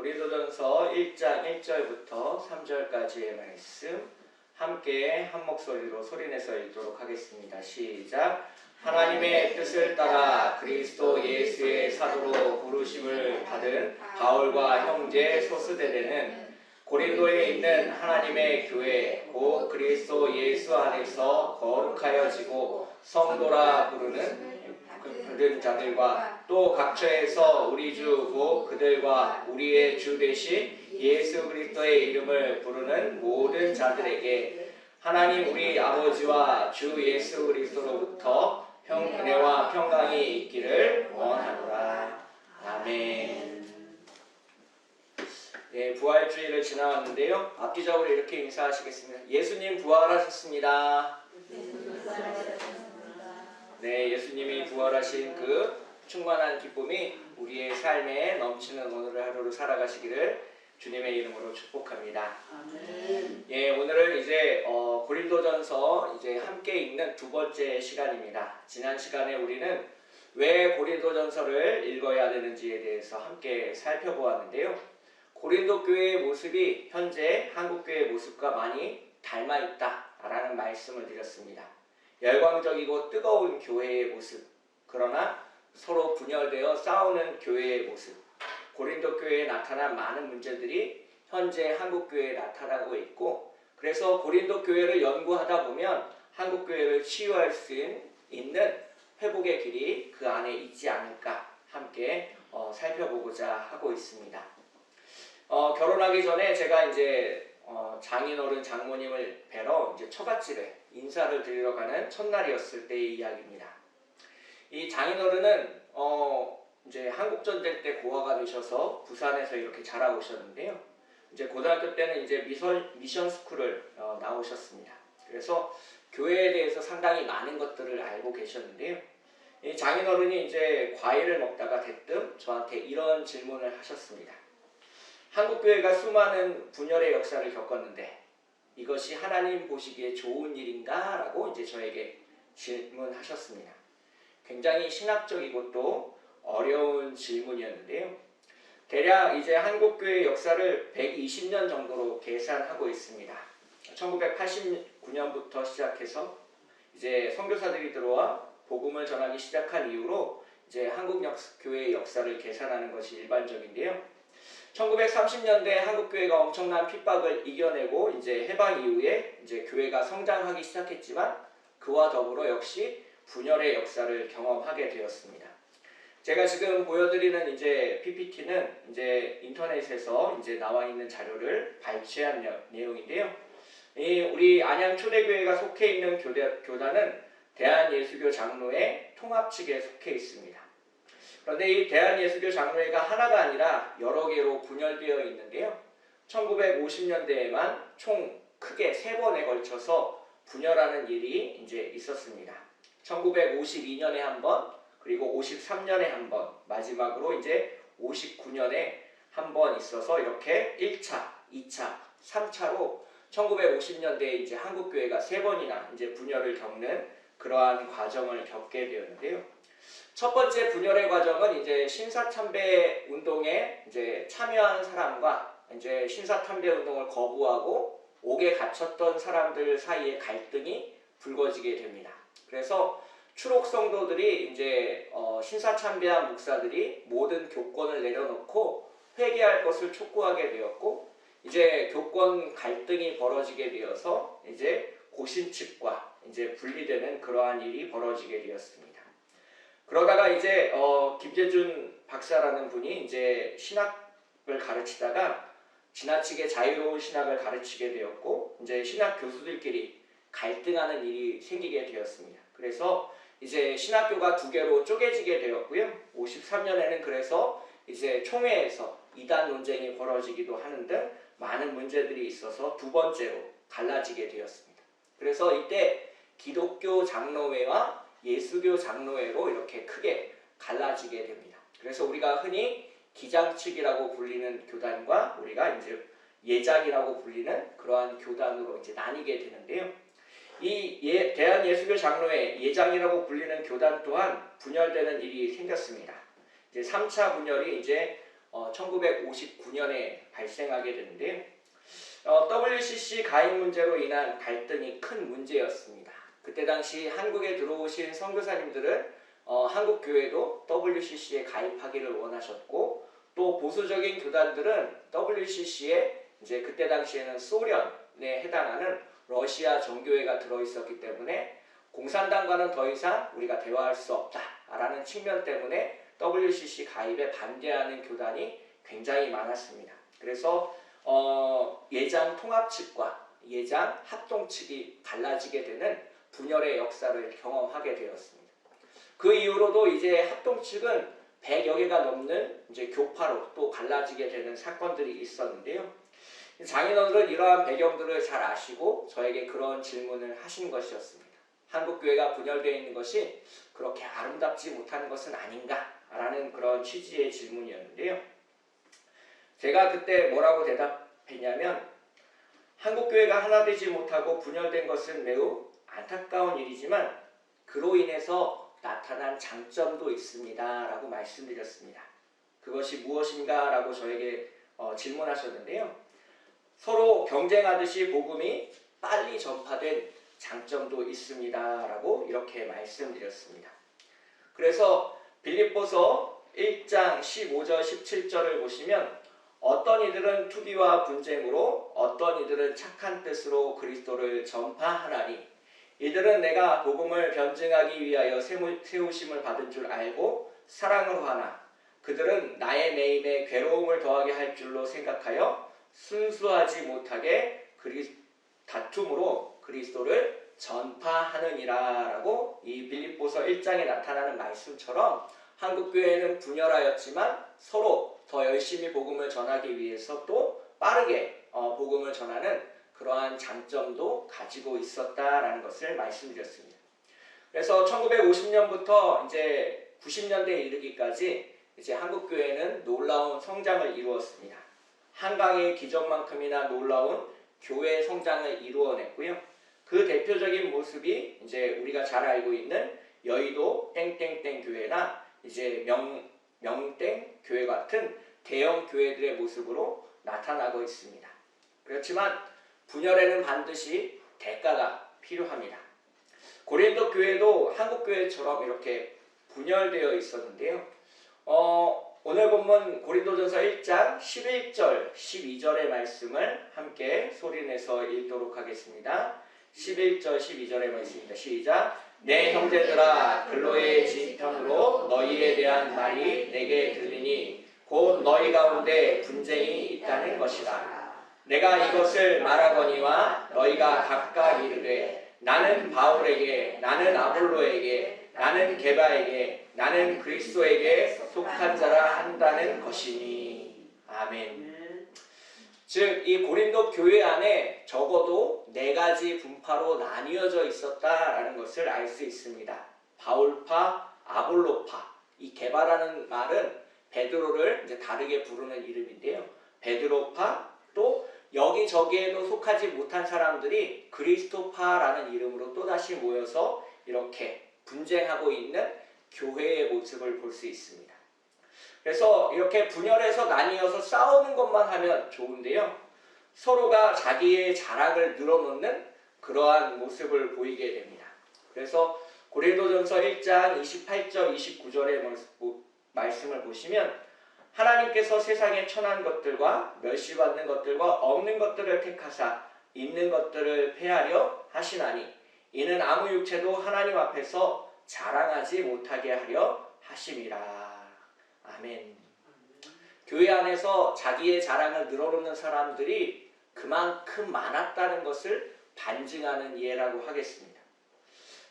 고린도전서 1장 1절부터 3절까지의 말씀 함께 한 목소리로 소리내서 읽도록 하겠습니다. 시작. 하나님의 뜻을 따라 그리스도 예수의 사도로 부르심을 받은 바울과 형제 소스데레는 고린도에 있는 하나님의 교회 곧 그리스도 예수 안에서 거룩하여지고 성도라 부르는 자들과 또 각처에서 우리 주 곧 그들과 우리의 주 되신 예수 그리스도의 이름을 부르는 모든 자들에게 하나님 우리 아버지와 주 예수 그리스도로부터 은혜와 평강이 있기를 원하노라. 아멘. 네, 부활주의를 지나왔는데요. 앞뒤적으로 이렇게 인사하시겠습니다. 예수님 부활하셨습니다. 네, 예수님이 부활하신 그 충만한 기쁨이 우리의 삶에 넘치는 오늘의 하루를 살아가시기를 주님의 이름으로 축복합니다. 아멘. 예, 오늘은 이제 고린도전서 이제 함께 읽는 두 번째 시간입니다. 지난 시간에 우리는 왜 고린도전서를 읽어야 되는지에 대해서 함께 살펴보았는데요. 고린도 교회의 모습이 현재 한국 교회의 모습과 많이 닮아 있다라는 말씀을 드렸습니다. 열광적이고 뜨거운 교회의 모습, 그러나 서로 분열되어 싸우는 교회의 모습, 고린도 교회에 나타난 많은 문제들이 현재 한국 교회에 나타나고 있고, 그래서 고린도 교회를 연구하다 보면 한국 교회를 치유할 수 있는 회복의 길이 그 안에 있지 않을까 함께 살펴보고자 하고 있습니다. 결혼하기 전에 제가 이제 장인어른 장모님을 뵈러 이제 처갓집에 인사를 드리러 가는 첫날이었을 때의 이야기입니다. 이 장인어른은 이제 한국전쟁 때 고아가 되셔서 부산에서 이렇게 자라오셨는데요. 이제 고등학교 때는 이제 미션 스쿨을 나오셨습니다. 그래서 교회에 대해서 상당히 많은 것들을 알고 계셨는데요. 이 장인어른이 이제 과일을 먹다가 대뜸 저한테 이런 질문을 하셨습니다. 한국교회가 수많은 분열의 역사를 겪었는데 이것이 하나님 보시기에 좋은 일인가? 라고 이제 저에게 질문하셨습니다. 굉장히 신학적이고 또 어려운 질문이었는데요. 대략 이제 한국교회의 역사를 120년 정도로 계산하고 있습니다. 1989년부터 시작해서 이제 선교사들이 들어와 복음을 전하기 시작한 이후로 이제 한국교회의 역사를 계산하는 것이 일반적인데요. 1930년대 한국교회가 엄청난 핍박을 이겨내고 이제 해방 이후에 이제 교회가 성장하기 시작했지만 그와 더불어 역시 분열의 역사를 경험하게 되었습니다. 제가 지금 보여드리는 이제 PPT는 이제 인터넷에서 이제 나와 있는 자료를 발췌한 내용인데요. 우리 안양 초대교회가 속해 있는 교단은 대한예수교 장로회 통합 측에 속해 있습니다. 그런데 이 대한예수교 장로회가 하나가 아니라 여러 개로 분열되어 있는데요. 1950년대에만 총 크게 3번에 걸쳐서 분열하는 일이 이제 있었습니다. 1952년에 한 번, 그리고 53년에 한 번, 마지막으로 이제 59년에 한 번 있어서 이렇게 1차, 2차, 3차로 1950년대에 이제 한국교회가 3번이나 이제 분열을 겪는 그러한 과정을 겪게 되었는데요. 첫 번째 분열의 과정은 이제 신사참배 운동에 이제 참여한 사람과 이제 신사참배 운동을 거부하고 옥에 갇혔던 사람들 사이에 갈등이 불거지게 됩니다. 그래서 추록 성도들이 이제 신사참배한 목사들이 모든 교권을 내려놓고 회개할 것을 촉구하게 되었고, 이제 교권 갈등이 벌어지게 되어서 이제 고신 측과 이제 분리되는 그러한 일이 벌어지게 되었습니다. 그러다가 이제 김재준 박사라는 분이 이제 신학을 가르치다가 지나치게 자유로운 신학을 가르치게 되었고, 이제 신학 교수들끼리 갈등하는 일이 생기게 되었습니다. 그래서 이제 신학교가 2개로 쪼개지게 되었고요. 53년에는 그래서 이제 총회에서 이단 논쟁이 벌어지기도 하는 등 많은 문제들이 있어서 2번째로 갈라지게 되었습니다. 그래서 이때 기독교 장로회와 예수교 장로회로 이렇게 크게 갈라지게 됩니다. 그래서 우리가 흔히 기장 측이라고 불리는 교단과 우리가 이제 예장이라고 불리는 그러한 교단으로 이제 나뉘게 되는데요. 이 대한예수교 장로회 예장이라고 불리는 교단 또한 분열되는 일이 생겼습니다. 이제 3차 분열이 이제 1959년에 발생하게 되는데요. WCC 가입 문제로 인한 갈등이 큰 문제였습니다. 그때 당시 한국에 들어오신 선교사님들은 한국 교회도 WCC에 가입하기를 원하셨고, 또 보수적인 교단들은 WCC에 이제 그때 당시에는 소련에 해당하는 러시아 정교회가 들어있었기 때문에 공산당과는 더 이상 우리가 대화할 수 없다라는 측면 때문에 WCC 가입에 반대하는 교단이 굉장히 많았습니다. 그래서 예장 통합 측과 예장 합동 측이 갈라지게 되는 분열의 역사를 경험하게 되었습니다. 그 이후로도 이제 합동 측은 100여 개가 넘는 이제 교파로 또 갈라지게 되는 사건들이 있었는데요. 장인어른은 이러한 배경들을 잘 아시고 저에게 그런 질문을 하신 것이었습니다. 한국교회가 분열되어 있는 것이 그렇게 아름답지 못한 것은 아닌가라는 그런 취지의 질문이었는데요. 제가 그때 뭐라고 대답했냐면, 한국교회가 하나 되지 못하고 분열된 것은 매우 안타까운 일이지만 그로 인해서 나타난 장점도 있습니다 라고 말씀드렸습니다. 그것이 무엇인가 라고 저에게 질문하셨는데요. 서로 경쟁하듯이 복음이 빨리 전파된 장점도 있습니다 라고 이렇게 말씀드렸습니다. 그래서 빌립보서 1장 15절 17절을 보시면, 어떤 이들은 투기와 분쟁으로 어떤 이들은 착한 뜻으로 그리스도를 전파하나니 이들은 내가 복음을 변증하기 위하여 세우심을 받은 줄 알고 사랑으로 하나 그들은 나의 매임에 괴로움을 더하게 할 줄로 생각하여 순수하지 못하게 다툼으로 그리스도를 전파하느니라 라고 이 빌립보서 1장에 나타나는 말씀처럼 한국교회는 분열하였지만 서로 더 열심히 복음을 전하기 위해서 또 빠르게 복음을 전하는 그러한 장점도 가지고 있었다라는 것을 말씀드렸습니다. 그래서 1950년부터 이제 90년대에 이르기까지 이제 한국교회는 놀라운 성장을 이루었습니다. 한강의 기적만큼이나 놀라운 교회 성장을 이루어냈고요. 그 대표적인 모습이 이제 우리가 잘 알고 있는 여의도 땡땡땡 교회나 이제 명땡 교회 같은 대형 교회들의 모습으로 나타나고 있습니다. 그렇지만 분열에는 반드시 대가가 필요합니다. 고린도 교회도 한국 교회처럼 이렇게 분열되어 있었는데요. 오늘 본문 고린도전서 1장 11절 12절의 말씀을 함께 소리내서 읽도록 하겠습니다. 11절 12절의 말씀입니다. 시작. 내 형제들아, 글로의 지편으로 너희에 대한 말이 내게 들리니 곧 너희 가운데 분쟁이 있다는 것이다. 내가 이것을 말하거니와 너희가 각각 이르되 나는 바울에게, 나는 아볼로에게, 나는 게바에게, 나는 그리스도에게 속한 자라 한다는 것이니. 아멘. 즉 이 고린도 교회 안에 적어도 4가지 분파로 나뉘어져 있었다라는 것을 알 수 있습니다. 바울파, 아볼로파. 이 게바라는 말은 베드로를 이제 다르게 부르는 이름인데요. 베드로파, 또 여기저기에도 속하지 못한 사람들이 그리스도파라는 이름으로 또다시 모여서 이렇게 분쟁하고 있는 교회의 모습을 볼 수 있습니다. 그래서 이렇게 분열해서 나뉘어서 싸우는 것만 하면 좋은데요. 서로가 자기의 자랑을 늘어놓는 그러한 모습을 보이게 됩니다. 그래서 고린도전서 1장 28절 29절의 말씀을 보시면, 하나님께서 세상에 천한 것들과 멸시받는 것들과 없는 것들을 택하사 있는 것들을 폐하려 하시나니 이는 아무 육체도 하나님 앞에서 자랑하지 못하게 하려 하심이라. 아멘. 교회 안에서 자기의 자랑을 늘어놓는 사람들이 그만큼 많았다는 것을 반증하는 예라고 하겠습니다.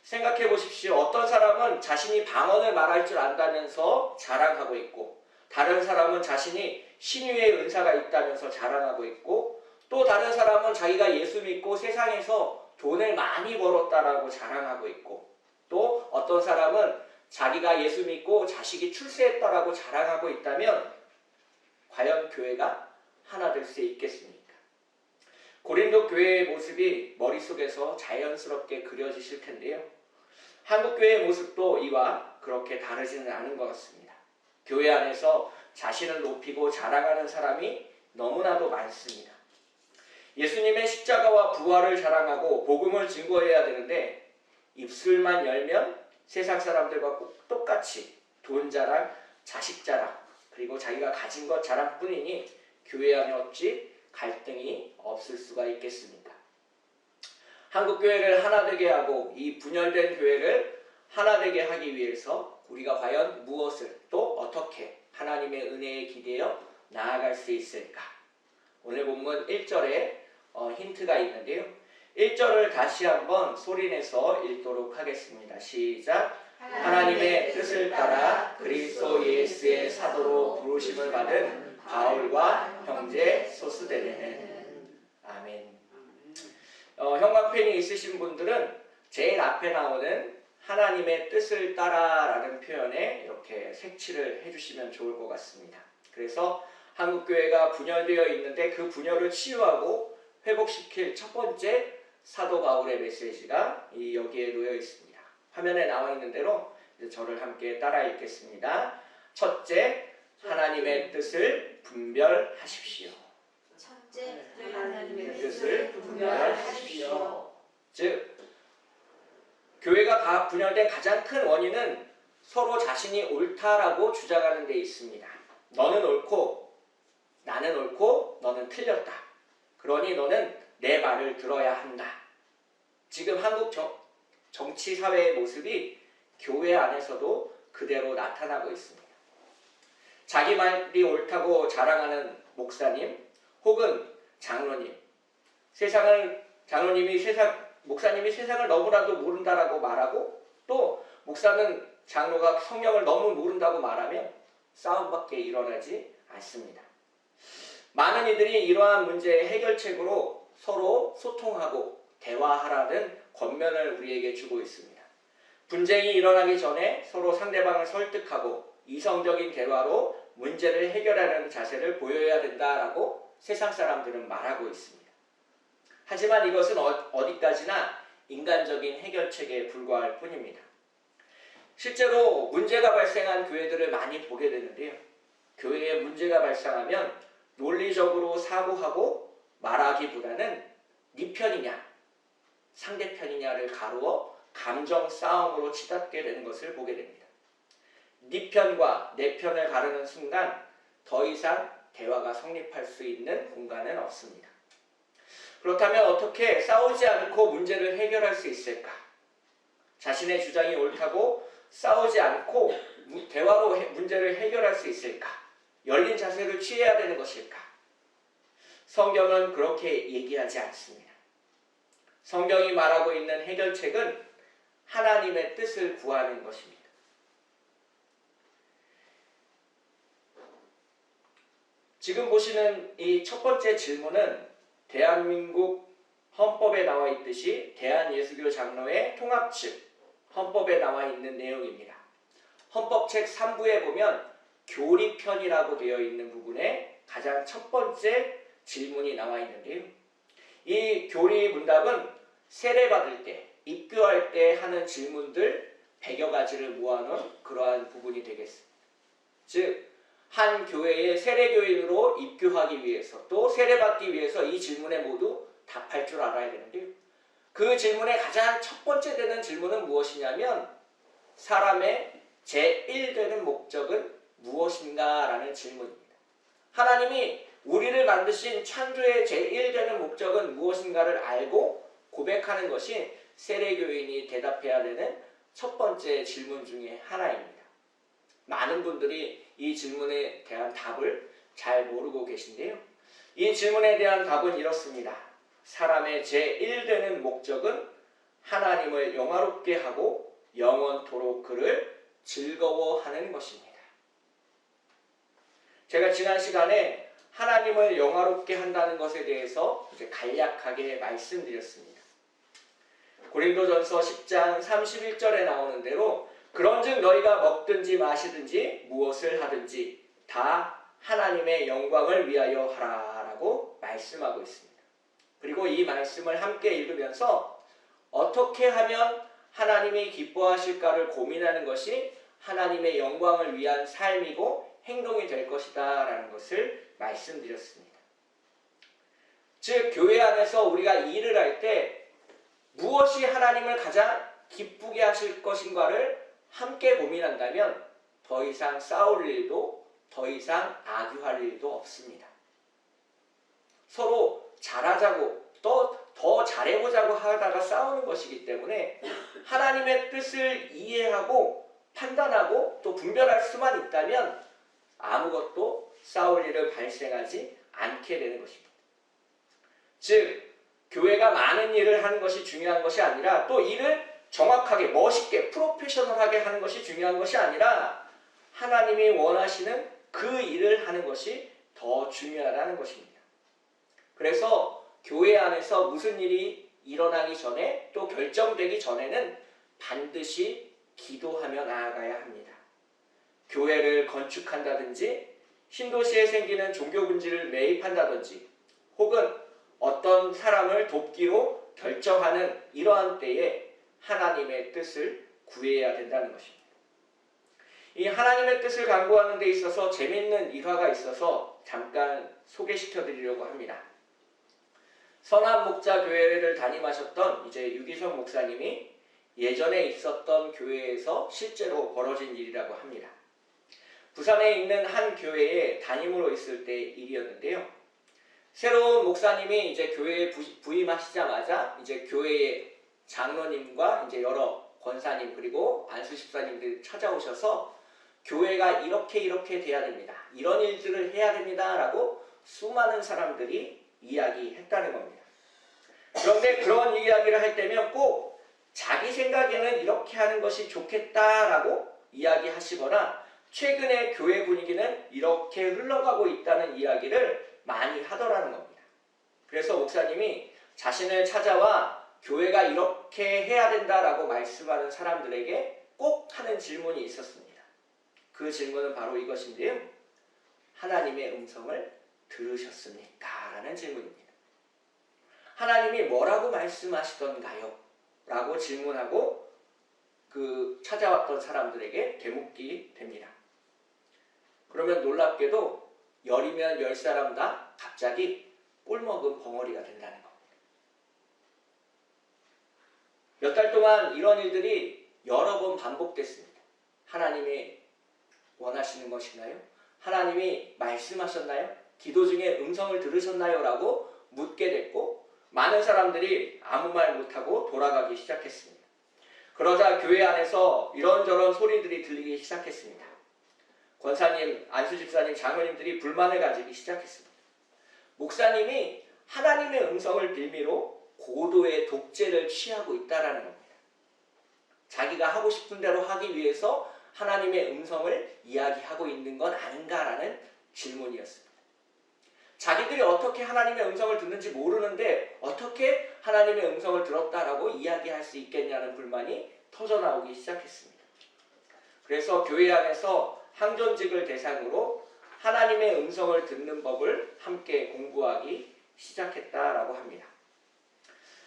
생각해 보십시오. 어떤 사람은 자신이 방언을 말할 줄 안다면서 자랑하고 있고, 다른 사람은 자신이 신유의 은사가 있다면서 자랑하고 있고, 또 다른 사람은 자기가 예수 믿고 세상에서 돈을 많이 벌었다라고 자랑하고 있고, 또 어떤 사람은 자기가 예수 믿고 자식이 출세했다라고 자랑하고 있다면 과연 교회가 하나 될 수 있겠습니까? 고린도 교회의 모습이 머릿속에서 자연스럽게 그려지실 텐데요. 한국 교회의 모습도 이와 그렇게 다르지는 않은 것 같습니다. 교회 안에서 자신을 높이고 자랑하는 사람이 너무나도 많습니다. 예수님의 십자가와 부활을 자랑하고 복음을 증거해야 되는데 입술만 열면 세상 사람들과 꼭 똑같이 돈 자랑, 자식 자랑, 그리고 자기가 가진 것 자랑뿐이니 교회 안에 어찌 갈등이 없을 수가 있겠습니까? 한국교회를 하나 되게 하고 이 분열된 교회를 하나 되게 하기 위해서 우리가 과연 무엇을 또 어떻게 하나님의 은혜에 기대어 나아갈 수 있을까? 오늘 본문 1절에 힌트가 있는데요. 1절을 다시 한번 소리내서 읽도록 하겠습니다. 시작! 하나님의 뜻을 따라 그리스도 예수의 사도로 부르심을 받은 바울과 형제 소스데네는. 아멘. 형광펜이 있으신 분들은 제일 앞에 나오는 하나님의 뜻을 따라라는 표현에 이렇게 색칠을 해주시면 좋을 것 같습니다. 그래서 한국교회가 분열되어 있는데 그 분열을 치유하고 회복시킬 첫 번째 사도 바울의 메시지가 여기에 놓여 있습니다. 화면에 나와 있는 대로 이제 저를 함께 따라 읽겠습니다. 첫째, 하나님의 뜻을 분별하십시오. 첫째, 하나님의 뜻을 분별하십시오. 즉, 교회가 분열된 가장 큰 원인은 서로 자신이 옳다라고 주장하는 데 있습니다. 너는 옳고 나는 옳고 너는 틀렸다. 그러니 너는 내 말을 들어야 한다. 지금 한국 정치 사회의 모습이 교회 안에서도 그대로 나타나고 있습니다. 자기 말이 옳다고 자랑하는 목사님 혹은 장로님, 목사님이 세상을 너무나도 모른다라고 말하고 또 목사는 장로가 성경을 너무 모른다고 말하면 싸움밖에 일어나지 않습니다. 많은 이들이 이러한 문제의 해결책으로 서로 소통하고 대화하라는 권면을 우리에게 주고 있습니다. 분쟁이 일어나기 전에 서로 상대방을 설득하고 이성적인 대화로 문제를 해결하는 자세를 보여야 된다라고 세상 사람들은 말하고 있습니다. 하지만 이것은 어디까지나 인간적인 해결책에 불과할 뿐입니다. 실제로 문제가 발생한 교회들을 많이 보게 되는데요. 교회에 문제가 발생하면 논리적으로 사고하고 말하기보다는 네 편이냐 상대편이냐를 가루어 감정 싸움으로 치닫게 되는 것을 보게 됩니다. 네 편과 내 편을 가르는 순간 더 이상 대화가 성립할 수 있는 공간은 없습니다. 그렇다면 어떻게 싸우지 않고 문제를 해결할 수 있을까? 자신의 주장이 옳다고 싸우지 않고 대화로 문제를 해결할 수 있을까? 열린 자세를 취해야 되는 것일까? 성경은 그렇게 얘기하지 않습니다. 성경이 말하고 있는 해결책은 하나님의 뜻을 구하는 것입니다. 지금 보시는 이 첫 번째 질문은 대한민국 헌법에 나와 있듯이 대한예수교 장로회 통합측 헌법에 나와 있는 내용입니다. 헌법책 3부에 보면 교리편이라고 되어 있는 부분에 가장 첫 번째 질문이 나와 있는데요. 이 교리 문답은 세례받을 때, 입교할 때 하는 질문들 100여 가지를 모아놓은 그러한 부분이 되겠습니다. 즉, 한 교회의 세례교인으로 입교하기 위해서 또 세례받기 위해서 이 질문에 모두 답할 줄 알아야 되는데요. 그 질문의 가장 첫 번째 되는 질문은 무엇이냐면 사람의 제1되는 목적은 무엇인가? 라는 질문입니다. 하나님이 우리를 만드신 창조의 제1되는 목적은 무엇인가를 알고 고백하는 것이 세례교인이 대답해야 되는 첫 번째 질문 중에 하나입니다. 많은 분들이 이 질문에 대한 답을 잘 모르고 계신데요. 이 질문에 대한 답은 이렇습니다. 사람의 제1되는 목적은 하나님을 영화롭게 하고 영원토록 그를 즐거워하는 것입니다. 제가 지난 시간에 하나님을 영화롭게 한다는 것에 대해서 이제 간략하게 말씀드렸습니다. 고린도전서 10장 31절에 나오는 대로 그런즉 너희가 먹든지 마시든지 무엇을 하든지 다 하나님의 영광을 위하여 하라라고 말씀하고 있습니다. 그리고 이 말씀을 함께 읽으면서 어떻게 하면 하나님이 기뻐하실까를 고민하는 것이 하나님의 영광을 위한 삶이고 행동이 될 것이다 라는 것을 말씀드렸습니다. 즉 교회 안에서 우리가 일을 할 때 무엇이 하나님을 가장 기쁘게 하실 것인가를 함께 고민한다면 더 이상 싸울 일도 더 이상 악유할 일도 없습니다. 서로 잘하자고 또 더 잘해보자고 하다가 싸우는 것이기 때문에 하나님의 뜻을 이해하고 판단하고 또 분별할 수만 있다면 아무것도 싸울 일을 발생하지 않게 되는 것입니다. 즉 교회가 많은 일을 하는 것이 중요한 것이 아니라 또 일을 정확하게 멋있게 프로페셔널하게 하는 것이 중요한 것이 아니라 하나님이 원하시는 그 일을 하는 것이 더 중요하다는 것입니다. 그래서 교회 안에서 무슨 일이 일어나기 전에 또 결정되기 전에는 반드시 기도하며 나아가야 합니다. 교회를 건축한다든지 신도시에 생기는 종교 분지를 매입한다든지 혹은 어떤 사람을 돕기로 결정하는 이러한 때에 하나님의 뜻을 구해야 된다는 것입니다. 이 하나님의 뜻을 강구하는 데 있어서 재미있는 일화가 있어서 잠깐 소개시켜 드리려고 합니다. 선한 목자 교회를 담임하셨던 이제 유기성 목사님이 예전에 있었던 교회에서 실제로 벌어진 일이라고 합니다. 부산에 있는 한 교회에 담임으로 있을 때 일이었는데요. 새로운 목사님이 이제 교회에 부임하시자마자 이제 교회의 장로님과 이제 여러 권사님 그리고 안수집사님들이 찾아오셔서 교회가 이렇게 돼야 됩니다. 이런 일들을 해야 됩니다라고 수많은 사람들이 이야기했다는 겁니다. 그런데 그런 이야기를 할 때면 꼭 자기 생각에는 이렇게 하는 것이 좋겠다라고 이야기하시거나 최근에 교회 분위기는 이렇게 흘러가고 있다는 이야기를 많이 하더라는 겁니다. 그래서 목사님이 자신을 찾아와 교회가 이렇게 해야 된다라고 말씀하는 사람들에게 꼭 하는 질문이 있었습니다. 그 질문은 바로 이것인데요. 하나님의 음성을 들으셨습니까? 라는 질문입니다. 하나님이 뭐라고 말씀하시던가요? 라고 질문하고 그 찾아왔던 사람들에게 되묻기 됩니다. 그러면 놀랍게도 10이면 10사람 다 갑자기 꿀먹은 벙어리가 된다는 겁니다. 몇 달 동안 이런 일들이 여러 번 반복됐습니다. 하나님이 원하시는 것이나요? 하나님이 말씀하셨나요? 기도 중에 음성을 들으셨나요? 라고 묻게 됐고 많은 사람들이 아무 말 못하고 돌아가기 시작했습니다. 그러자 교회 안에서 이런저런 소리들이 들리기 시작했습니다. 권사님, 안수집사님, 장로님들이 불만을 가지기 시작했습니다. 목사님이 하나님의 음성을 빌미로 고도의 독재를 취하고 있다는 겁니다. 자기가 하고 싶은 대로 하기 위해서 하나님의 음성을 이야기하고 있는 건 아닌가라는 질문이었습니다. 자기들이 어떻게 하나님의 음성을 듣는지 모르는데 어떻게 하나님의 음성을 들었다라고 이야기할 수 있겠냐는 불만이 터져나오기 시작했습니다. 그래서 교회 안에서 항존직을 대상으로 하나님의 음성을 듣는 법을 함께 공부하기 시작했다라고 합니다.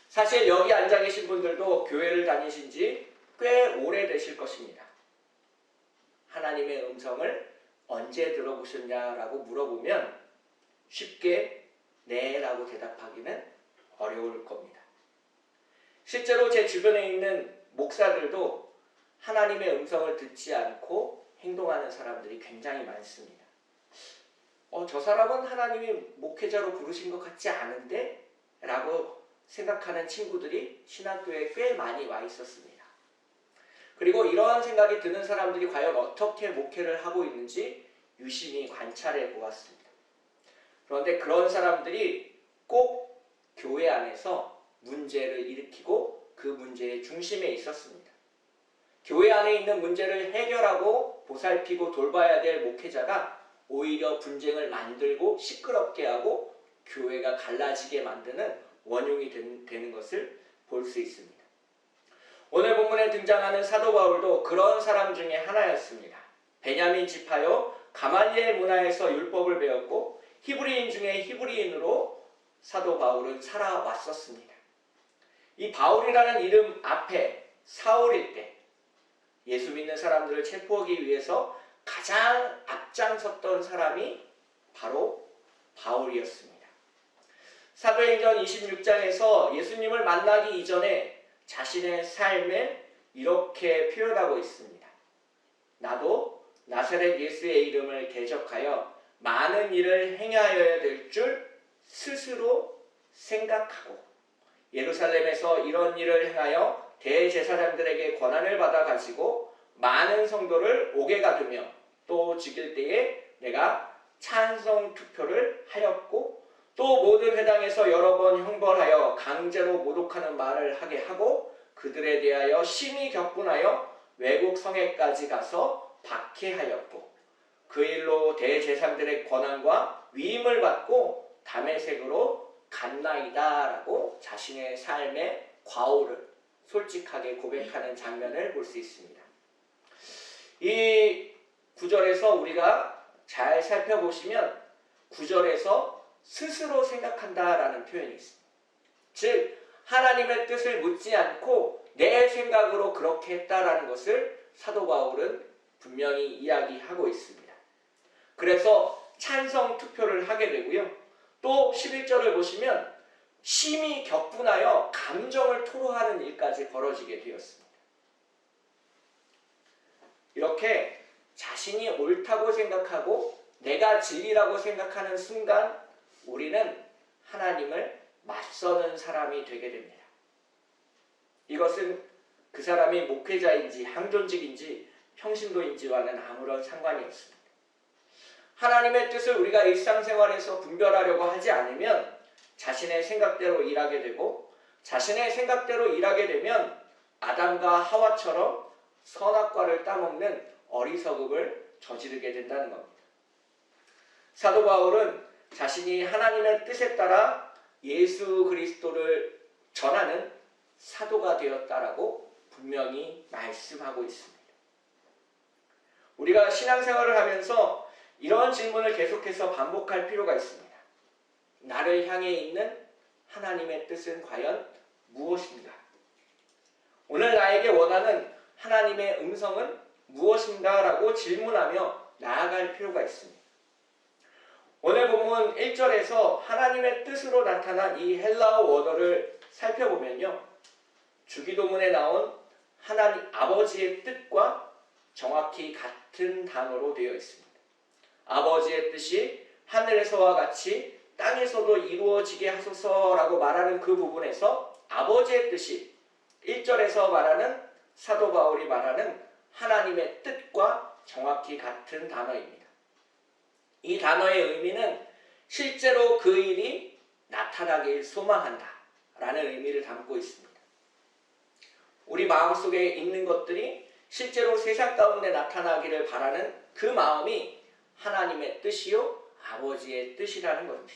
사실 여기 앉아 계신 분들도 교회를 다니신 지 꽤 오래되실 것입니다. 하나님의 음성을 언제 들어보셨냐라고 물어보면 쉽게 네라고 대답하기는 어려울 겁니다. 실제로 제 주변에 있는 목사들도 하나님의 음성을 듣지 않고 행동하는 사람들이 굉장히 많습니다. 저 사람은 하나님이 목회자로 부르신 것 같지 않은데? 라고 생각하는 친구들이 신학교에 꽤 많이 와 있었습니다. 그리고 이러한 생각이 드는 사람들이 과연 어떻게 목회를 하고 있는지 유심히 관찰해 보았습니다. 그런데 그런 사람들이 꼭 교회 안에서 문제를 일으키고 그 문제의 중심에 있었습니다. 교회 안에 있는 문제를 해결하고 보살피고 돌봐야 될 목회자가 오히려 분쟁을 만들고 시끄럽게 하고 교회가 갈라지게 만드는 원흉이 되는 것을 볼 수 있습니다. 오늘 본문에 등장하는 사도 바울도 그런 사람 중에 하나였습니다. 베냐민 지파요 가말리엘 문화에서 율법을 배웠고 히브리인 중에 히브리인으로 사도 바울은 살아왔었습니다. 이 바울이라는 이름 앞에 사울일 때 예수 믿는 사람들을 체포하기 위해서 가장 앞장섰던 사람이 바로 바울이었습니다. 사도행전 26장에서 예수님을 만나기 이전에 자신의 삶을 이렇게 표현하고 있습니다. 나도 나사렛 예수의 이름을 대적하여 많은 일을 행하여야 될 줄 스스로 생각하고 예루살렘에서 이런 일을 행하여 대제사장들에게 권한을 받아 가지고 많은 성도를 옥에 가두며 또 죽일 때에 내가 찬성 투표를 하였고 또 모든 회당에서 여러 번 형벌하여 강제로 모독하는 말을 하게 하고 그들에 대하여 심히 격분하여 외국 성에까지 가서 박해하였고 그 일로 대제사장들의 권한과 위임을 받고 다메섹으로 갔나이다 라고 자신의 삶의 과오를 솔직하게 고백하는 장면을 볼 수 있습니다. 이 구절에서 우리가 잘 살펴보시면 구절에서 스스로 생각한다라는 표현이 있습니다. 즉 하나님의 뜻을 묻지 않고 내 생각으로 그렇게 했다라는 것을 사도 바울은 분명히 이야기하고 있습니다. 그래서 찬성 투표를 하게 되고요. 또 11절을 보시면 심히 격분하여 감정을 토로하는 일까지 벌어지게 되었습니다. 이렇게 자신이 옳다고 생각하고 내가 진리라고 생각하는 순간 우리는 하나님을 맞서는 사람이 되게 됩니다. 이것은 그 사람이 목회자인지 항존직인지 평신도인지와는 아무런 상관이 없습니다. 하나님의 뜻을 우리가 일상생활에서 분별하려고 하지 않으면 자신의 생각대로 일하게 되고 자신의 생각대로 일하게 되면 아담과 하와처럼 선악과를 따먹는 어리석음을 저지르게 된다는 겁니다. 사도 바울은 자신이 하나님의 뜻에 따라 예수 그리스도를 전하는 사도가 되었다라고 분명히 말씀하고 있습니다. 우리가 신앙생활을 하면서 이런 질문을 계속해서 반복할 필요가 있습니다. 나를 향해 있는 하나님의 뜻은 과연 무엇인가? 오늘 나에게 원하는 하나님의 음성은 무엇인가? 라고 질문하며 나아갈 필요가 있습니다. 오늘 본문 1절에서 하나님의 뜻으로 나타난 이 헬라어 원어를 살펴보면요. 주기도문에 나온 하나님 아버지의 뜻과 정확히 같은 단어로 되어 있습니다. 아버지의 뜻이 하늘에서와 같이 땅에서도 이루어지게 하소서라고 말하는 그 부분에서 아버지의 뜻이 1절에서 말하는 사도 바울이 말하는 하나님의 뜻과 정확히 같은 단어입니다. 이 단어의 의미는 실제로 그 일이 나타나길 소망한다 라는 의미를 담고 있습니다. 우리 마음속에 있는 것들이 실제로 세상 가운데 나타나기를 바라는 그 마음이 하나님의 뜻이요 아버지의 뜻이라는 것입니다.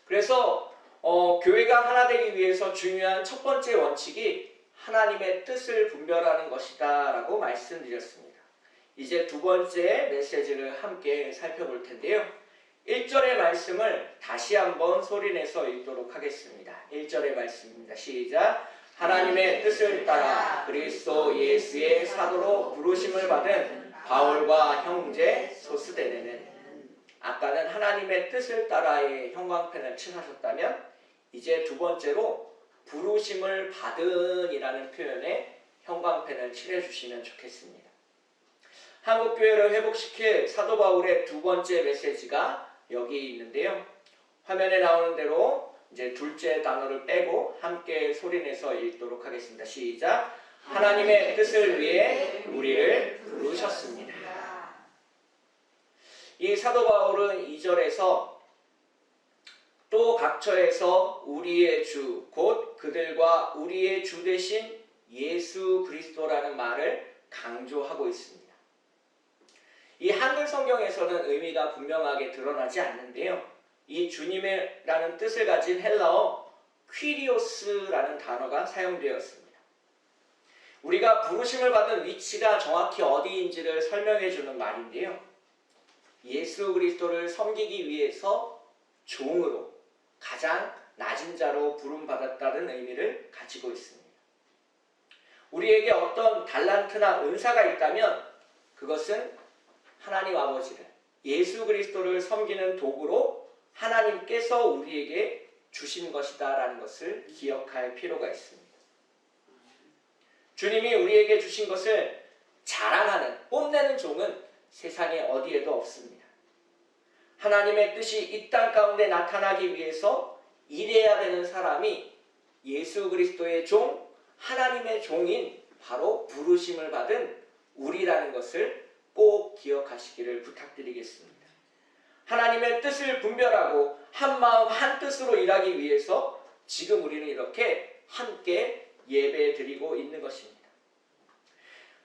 그래서 교회가 하나 되기 위해서 중요한 첫 번째 원칙이 하나님의 뜻을 분별하는 것이다 라고 말씀드렸습니다. 이제 두 번째 메시지를 함께 살펴볼 텐데요. 1절의 말씀을 다시 한번 소리내서 읽도록 하겠습니다. 1절의 말씀입니다. 시작. 하나님의 뜻을 따라 그리스도 예수의 사도로 부르심을 받은 바울과 형제 소스데네는 아까는 하나님의 뜻을 따라의 형광펜을 칠하셨다면 이제 두 번째로 부르심을 받은 이라는 표현에 형광펜을 칠해주시면 좋겠습니다. 한국교회를 회복시킬 사도 바울의 두 번째 메시지가 여기 있는데요. 화면에 나오는 대로 이제 둘째 단어를 빼고 함께 소리내서 읽도록 하겠습니다. 시작. 하나님의 뜻을 위해 우리를 부르셨습니다. 이 사도 바울은 2절에서 또 각처에서 우리의 주, 곧 그들과 우리의 주 되신 예수 그리스도라는 말을 강조하고 있습니다. 이 한글 성경에서는 의미가 분명하게 드러나지 않는데요. 이 주님이라는 뜻을 가진 헬라어 퀴리오스라는 단어가 사용되었습니다. 우리가 부르심을 받은 위치가 정확히 어디인지를 설명해 주는 말인데요. 예수 그리스도를 섬기기 위해서 종으로 가장 낮은 자로 부름받았다는 의미를 가지고 있습니다. 우리에게 어떤 달란트나 은사가 있다면 그것은 하나님 아버지를, 예수 그리스도를 섬기는 도구로 하나님께서 우리에게 주신 것이다라는 것을 기억할 필요가 있습니다. 주님이 우리에게 주신 것을 자랑하는, 뽐내는 종은 세상에 어디에도 없습니다. 하나님의 뜻이 이 땅 가운데 나타나기 위해서 일해야 되는 사람이 예수 그리스도의 종, 하나님의 종인 바로 부르심을 받은 우리라는 것을 꼭 기억하시기를 부탁드리겠습니다. 하나님의 뜻을 분별하고 한 마음 한 뜻으로 일하기 위해서 지금 우리는 이렇게 함께 예배 드리고 있는 것입니다.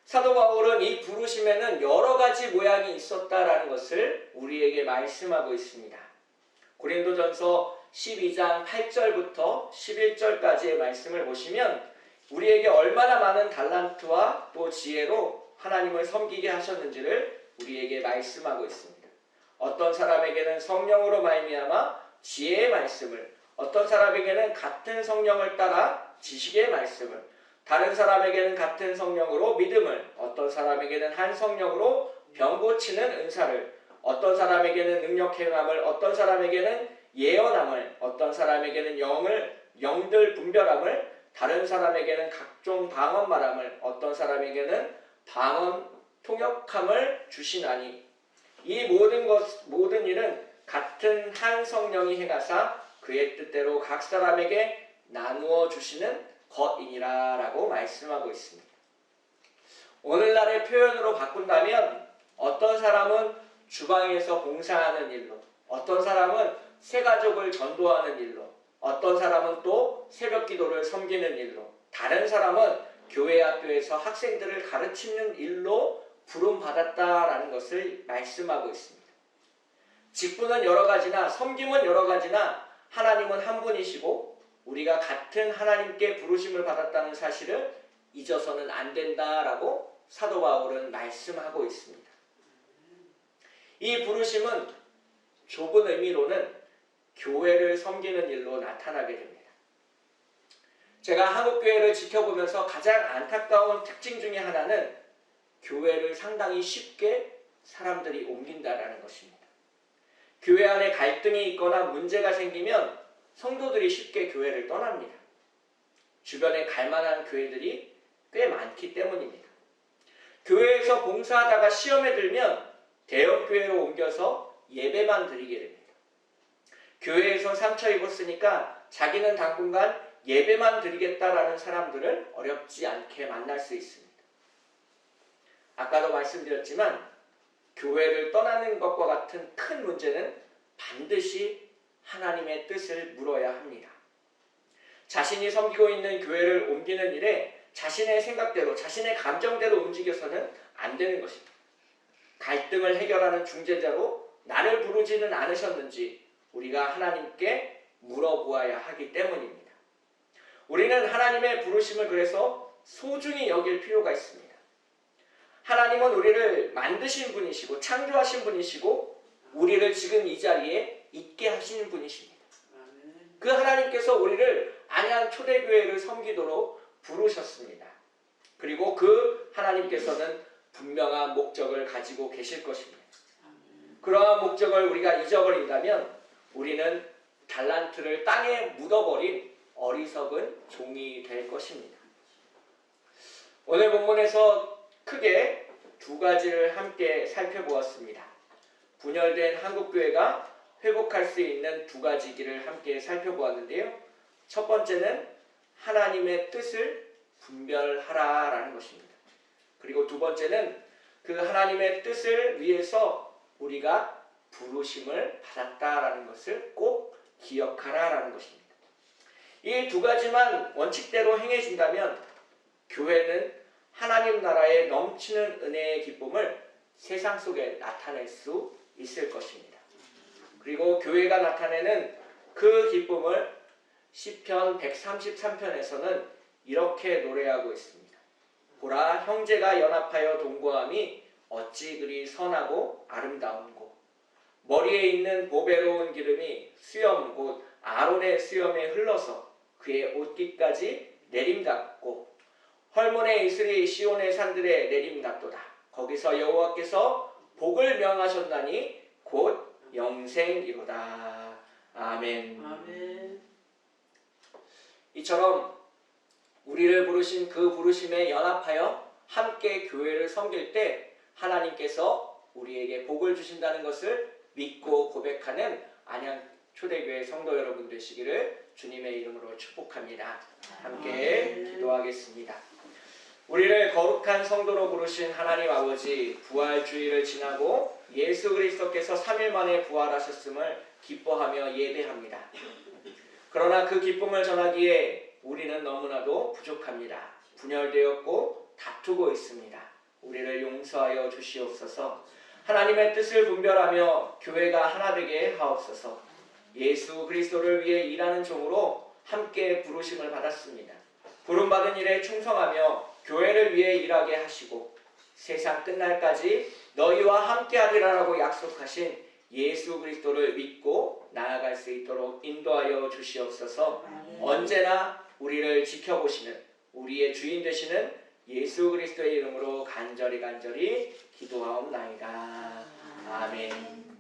사도 바울은 이 부르심에는 여러 가지 모양이 있었다라는 것을 우리에게 말씀하고 있습니다. 고린도전서 12장 8절부터 11절까지의 말씀을 보시면 우리에게 얼마나 많은 달란트와 또 지혜로 하나님을 섬기게 하셨는지를 우리에게 말씀하고 있습니다. 어떤 사람에게는 성령으로 말미암아 지혜의 말씀을, 어떤 사람에게는 같은 성령을 따라 지식의 말씀을, 다른 사람에게는 같은 성령으로 믿음을, 어떤 사람에게는 한 성령으로 병 고치는 은사를, 어떤 사람에게는 능력 행함을, 어떤 사람에게는 예언함을, 어떤 사람에게는 영들 분별함을, 다른 사람에게는 각종 방언 말함을, 어떤 사람에게는 방언 통역함을 주시나니 이 모든 일은 같은 한 성령이 행하사 그의 뜻대로 각 사람에게 나누어 주시는 것이니라 라고 말씀하고 있습니다. 오늘날의 표현으로 바꾼다면 어떤 사람은 주방에서 봉사하는 일로, 어떤 사람은 새가족을 전도하는 일로, 어떤 사람은 또 새벽기도를 섬기는 일로, 다른 사람은 교회 학교에서 학생들을 가르치는 일로 부름받았다라는 것을 말씀하고 있습니다. 직분은 여러 가지나 섬김은 여러 가지나 하나님은 한 분이시고 우리가 같은 하나님께 부르심을 받았다는 사실을 잊어서는 안 된다라고 사도 바울은 말씀하고 있습니다. 이 부르심은 좁은 의미로는 교회를 섬기는 일로 나타나게 됩니다. 제가 한국교회를 지켜보면서 가장 안타까운 특징 중에 하나는 교회를 상당히 쉽게 사람들이 옮긴다라는 것입니다. 교회 안에 갈등이 있거나 문제가 생기면 성도들이 쉽게 교회를 떠납니다. 주변에 갈만한 교회들이 꽤 많기 때문입니다. 교회에서 봉사하다가 시험에 들면 대형교회로 옮겨서 예배만 드리게 됩니다. 교회에서 상처 입었으니까 자기는 당분간 예배만 드리겠다라는 사람들을 어렵지 않게 만날 수 있습니다. 아까도 말씀드렸지만 교회를 떠나는 것과 같은 큰 문제는 반드시 하나님의 뜻을 물어야 합니다. 자신이 섬기고 있는 교회를 옮기는 일에 자신의 생각대로, 자신의 감정대로 움직여서는 안 되는 것입니다. 갈등을 해결하는 중재자로 나를 부르지는 않으셨는지 우리가 하나님께 물어보아야 하기 때문입니다. 우리는 하나님의 부르심을 그래서 소중히 여길 필요가 있습니다. 하나님은 우리를 만드신 분이시고 창조하신 분이시고 우리를 지금 이 자리에 있게 하시는 분이십니다. 그 하나님께서 우리를 안양 초대교회를 섬기도록 부르셨습니다. 그리고 그 하나님께서는 분명한 목적을 가지고 계실 것입니다. 그러한 목적을 우리가 잊어버린다면 우리는 달란트를 땅에 묻어버린 어리석은 종이 될 것입니다. 오늘 본문에서 크게 두 가지를 함께 살펴보았습니다. 분열된 한국교회가 회복할 수 있는 두 가지 길을 함께 살펴보았는데요. 첫 번째는 하나님의 뜻을 분별하라라는 것입니다. 그리고 두 번째는 그 하나님의 뜻을 위해서 우리가 부르심을 받았다라는 것을 꼭 기억하라라는 것입니다. 이 두 가지만 원칙대로 행해진다면 교회는 하나님 나라의 넘치는 은혜의 기쁨을 세상 속에 나타낼 수 있을 것입니다. 그리고 교회가 나타내는 그 기쁨을 시편 133편에서는 이렇게 노래하고 있습니다. 보라, 형제가 연합하여 동거함이 어찌 그리 선하고 아름다운고, 머리에 있는 보배로운 기름이 수염 곧 아론의 수염에 흘러서 그의 옷깃까지 내림닿고, 헐몬의 이슬이 시온의 산들에 내림닿도다. 거기서 여호와께서 복을 명하셨나니 곧 영생이로다. 아멘. 아멘. 이처럼 우리를 부르신 그 부르심에 연합하여 함께 교회를 섬길 때 하나님께서 우리에게 복을 주신다는 것을 믿고 고백하는 안양 초대교회 성도 여러분 되시기를 주님의 이름으로 축복합니다. 함께 기도하겠습니다. 우리를 거룩한 성도로 부르신 하나님 아버지, 부활주의를 지나고 예수 그리스도께서 3일 만에 부활하셨음을 기뻐하며 예배합니다. 그러나 그 기쁨을 전하기에 우리는 너무나도 부족합니다. 분열되었고 다투고 있습니다. 우리를 용서하여 주시옵소서. 하나님의 뜻을 분별하며 교회가 하나 되게 하옵소서. 예수 그리스도를 위해 일하는 종으로 함께 부르심을 받았습니다. 부름받은 일에 충성하며 교회를 위해 일하게 하시고 세상 끝날까지 너희와 함께하리라라고 약속하신 예수 그리스도를 믿고 나아갈 수 있도록 인도하여 주시옵소서. 언제나 우리를 지켜보시는 우리의 주인 되시는 예수 그리스도의 이름으로 간절히 기도하옵나이다. 아멘.